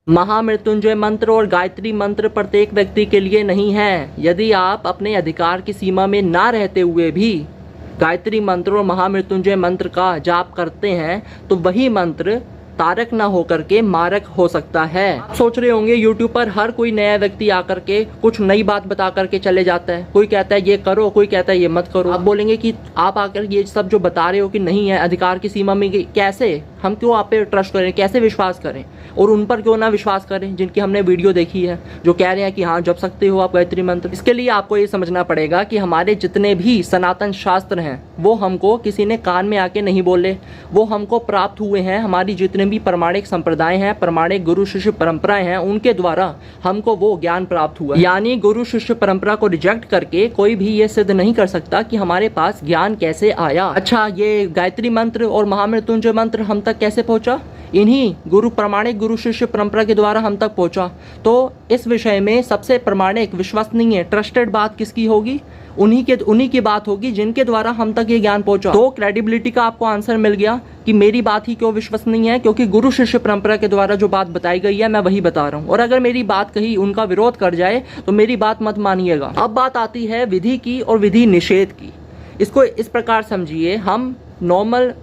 महामृत्युंजय मंत्र और गायत्री मंत्र प्रत्येक व्यक्ति के लिए नहीं है। यदि आप अपने अधिकार की सीमा में ना रहते हुए भी गायत्री मंत्र और महामृत्युंजय मंत्र का जाप करते हैं तो वही मंत्र तारक ना होकर के मारक हो सकता है। आप सोच रहे होंगे यूट्यूब पर हर कोई नया व्यक्ति आकर के कुछ नई बात बता करके चले जाता है। कोई कहता है ये करो, कोई कहता है ये मत करो। आप बोलेंगे कि आप आकर ये सब जो बता रहे हो कि नहीं है अधिकार की सीमा में, कैसे हम क्यों आप पे ट्रस्ट करें, कैसे विश्वास करें और उन पर क्यों ना विश्वास करें जिनकी हमने वीडियो देखी है जो कह रहे हैं कि हाँ जप सकते हो आप गायत्री मंत्र। इसके लिए आपको ये समझना पड़ेगा कि हमारे जितने भी सनातन शास्त्र हैं वो हमको किसी ने कान में आके नहीं बोले, वो हमको प्राप्त हुए हैं। हमारी जितने भी प्रमाणिक संप्रदाय हैं, प्रमाणिक गुरु शिष्य परंपराएं हैं, उनके द्वारा हमको वो ज्ञान प्राप्त हुआ। यानी गुरु शिष्य परंपरा को रिजेक्ट करके कोई भी ये सिद्ध नहीं कर सकता कि हमारे पास ज्ञान कैसे आया। अच्छा, ये गायत्री मंत्र और महामृत्युंजय मंत्र हम तक कैसे पहुंचा? इन्हीं गुरु प्रमाणिक गुरु शिष्य परंपरा के द्वारा हम तक पहुंचा। तो इस विषय में सबसे प्रमाणिक विश्वसनीय ट्रस्टेड बात किसकी होगी? उन्हीं की बात होगी जिनके द्वारा हम तक ये ज्ञान पहुंचा। तो क्रेडिबिलिटी का आपको आंसर मिल गया कि मेरी बात ही क्यों विश्वसनीय है, क्योंकि गुरु शिष्य परंपरा के द्वारा जो बात बताई गई है मैं वही बता रहा हूँ। और अगर मेरी बात कहीं उनका विरोध कर जाए तो मेरी बात मत मानिएगा। अब बात आती है विधि की और विधि निषेध की। इसको इस प्रकार समझिए, हम नॉर्मल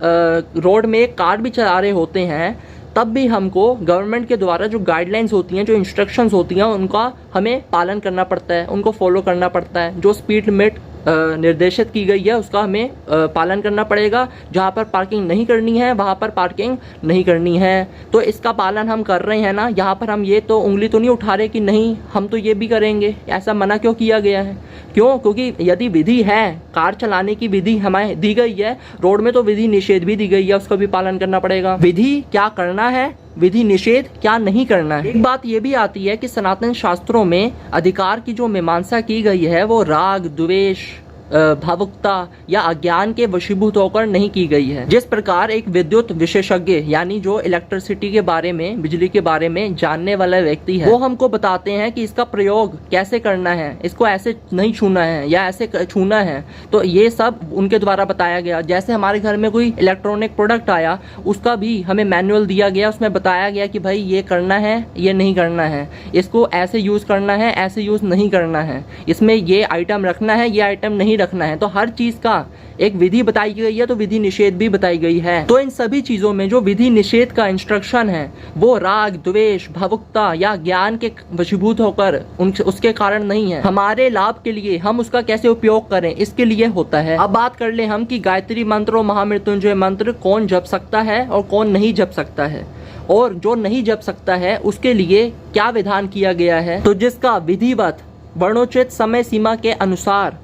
रोड में कार भी चला रहे होते हैं तब भी हमको गवर्नमेंट के द्वारा जो गाइडलाइंस होती हैं, जो इंस्ट्रक्शंस होती हैं, उनका हमें पालन करना पड़ता है, उनको फॉलो करना पड़ता है। जो स्पीड लिमिट निर्देशित की गई है उसका हमें पालन करना पड़ेगा। जहाँ पर पार्किंग नहीं करनी है वहाँ पर पार्किंग नहीं करनी है। तो इसका पालन हम कर रहे हैं ना। यहाँ पर हम ये तो उंगली तो नहीं उठा रहे कि नहीं हम तो ये भी करेंगे। ऐसा मना क्यों किया गया है? क्यों? क्योंकि यदि विधि है, कार चलाने की विधि हमें दी गई है, रोड में तो विधि निषेध भी दी गई है, उसका भी पालन करना पड़ेगा। विधि क्या करना है, विधि निषेध क्या नहीं करना है। एक बात ये भी आती है कि सनातन शास्त्रों में अधिकार की जो मीमांसा की गई है वो राग, द्वेष, भावुकता या अज्ञान के वशीभूत होकर नहीं की गई है। जिस प्रकार एक विद्युत विशेषज्ञ यानी जो इलेक्ट्रिसिटी के बारे में, बिजली के बारे में जानने वाला व्यक्ति है, वो हमको बताते हैं कि इसका प्रयोग कैसे करना है, इसको ऐसे नहीं छूना है या ऐसे छूना है। तो ये सब उनके द्वारा बताया गया। जैसे हमारे घर में कोई इलेक्ट्रॉनिक प्रोडक्ट आया, उसका भी हमें मैनुअल दिया गया, उसमें बताया गया कि भाई ये करना है, ये नहीं करना है, इसको ऐसे यूज करना है, ऐसे यूज नहीं करना है, इसमें ये आइटम रखना है, ये आइटम नहीं रखना है। तो हर चीज का एक विधि बताई गई है, तो विधि निषेध भी बताई गई है। तो इन सभी चीजों में जो विधि निषेध का इंस्ट्रक्शन है वो राग, द्वेष, भावुकता या ज्ञान के वशीभूत होकर उसके कारण नहीं है। हमारे लाभ के लिए हम उसका कैसे उपयोग करें इसके लिए होता है। अब बात कर ले हम कि गायत्री मंत्र और महामृत्युंजय मंत्र कौन जप सकता है और कौन नहीं जप सकता है, और जो नहीं जप सकता है उसके लिए क्या विधान किया गया है। तो जिसका विधिवत वर्णोचित समय सीमा के अनुसार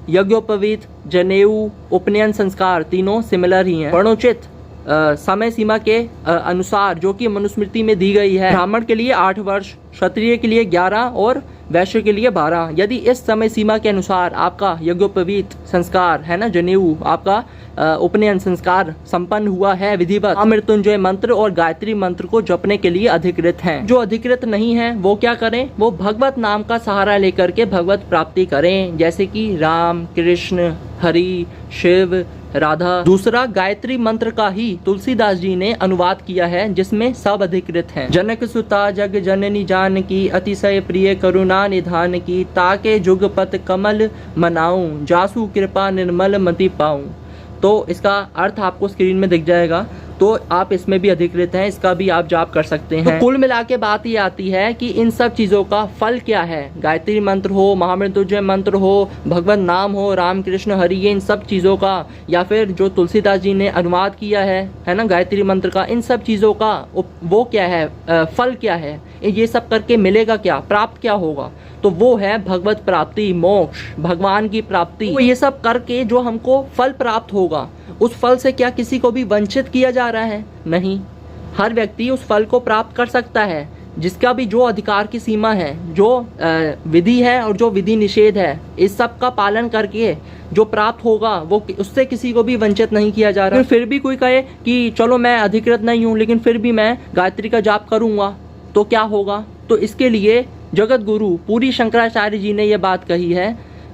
यज्ञोपवीत, जनेऊ, उपनयन संस्कार तीनों सिमिलर ही हैं। वर्णोचित समय सीमा के अनुसार जो कि मनुस्मृति में दी गई है, ब्राह्मण के लिए 8 वर्ष, क्षत्रिय के लिए 11 और वैश्य के लिए 12। यदि इस समय सीमा के अनुसार आपका यज्ञोपवीत संस्कार है ना, जनेऊ, आपका उपनयन संस्कार संपन्न हुआ है विधिवत, महामृत्युंजय मंत्र और गायत्री मंत्र को जपने के लिए अधिकृत हैं। जो अधिकृत नहीं है वो क्या करें? वो भगवत नाम का सहारा लेकर के भगवत प्राप्ति करें, जैसे कि राम, कृष्ण, हरि, शिव, राधा। दूसरा, गायत्री मंत्र का ही तुलसीदास जी ने अनुवाद किया है जिसमें सब अधिकृत हैं। जनक सुता जग जननी जानकी, अतिशय प्रिय करुणा निधान की, ताके जुगपत कमल मनाऊं, जासु कृपा निर्मल मति पाऊं। तो इसका अर्थ आपको स्क्रीन में दिख जाएगा। तो आप इसमें भी अधिकृत हैं, इसका भी आप जाप कर सकते हैं। तो कुल मिला के बात ये आती है कि इन सब चीज़ों का फल क्या है। गायत्री मंत्र हो, महामृत्युंजय मंत्र हो, भगवत नाम हो, राम कृष्ण हरि, ये इन सब चीज़ों का, या फिर जो तुलसीदास जी ने अनुवाद किया है ना गायत्री मंत्र का, इन सब चीज़ों का वो क्या है, फल क्या है, ये सब करके मिलेगा क्या, प्राप्त क्या होगा? तो वो है भगवत प्राप्ति, मोक्ष, भगवान की प्राप्ति। तो ये सब करके जो हमको फल प्राप्त होगा, उस फल से क्या किसी को भी वंचित किया जा रहा है? नहीं, हर व्यक्ति उस फल को प्राप्त कर सकता है। जिसका भी जो अधिकार की सीमा है, जो विधि है और जो विधि निषेध है, इस सब का पालन करके जो प्राप्त होगा वो उससे किसी को भी वंचित नहीं किया जा रहा। फिर भी कोई कहे कि चलो मैं अधिकृत नहीं हूँ लेकिन फिर भी मैं गायत्री का जाप करूँगा, तो क्या होगा? तो इसके लिए जगत गुरु पूरी शंकराचार्य जी ने यह बात कही है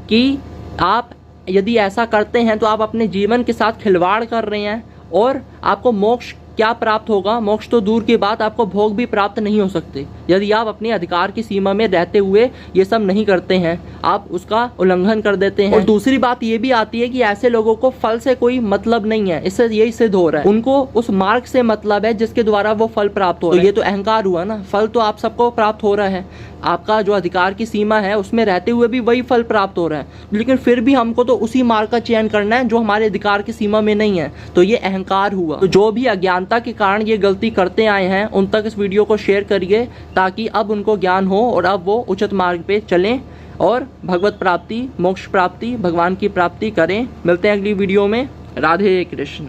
कि आप यदि ऐसा करते हैं तो आप अपने जीवन के साथ खिलवाड़ कर रहे हैं और आपको मोक्ष क्या प्राप्त होगा? मोक्ष तो दूर की बात, आपको भोग भी प्राप्त नहीं हो सकते यदि आप अपने अधिकार की सीमा में रहते हुए ये सब नहीं करते हैं, आप उसका उल्लंघन कर देते हैं। और दूसरी बात ये भी आती है कि ऐसे लोगों को फल से कोई मतलब नहीं है, इससे यही सिद्ध हो रहा है, उनको उस मार्ग से मतलब है जिसके द्वारा वो फल प्राप्त हो रहा है। तो ये तो अहंकार हुआ ना, फल तो आप सबको प्राप्त हो रहा है, आपका जो अधिकार की सीमा है उसमें रहते हुए भी वही फल प्राप्त हो रहा है, लेकिन फिर भी हमको तो उसी मार्ग का चयन करना है जो हमारे अधिकार की सीमा में नहीं है, तो ये अहंकार हुआ। तो जो भी अज्ञानता के कारण ये गलती करते आए हैं उन तक इस वीडियो को शेयर करिए, ताकि अब उनको ज्ञान हो और अब वो उचित मार्ग पे चलें और भगवत प्राप्ति, मोक्ष प्राप्ति, भगवान की प्राप्ति करें। मिलते हैं अगली वीडियो में। राधे कृष्ण।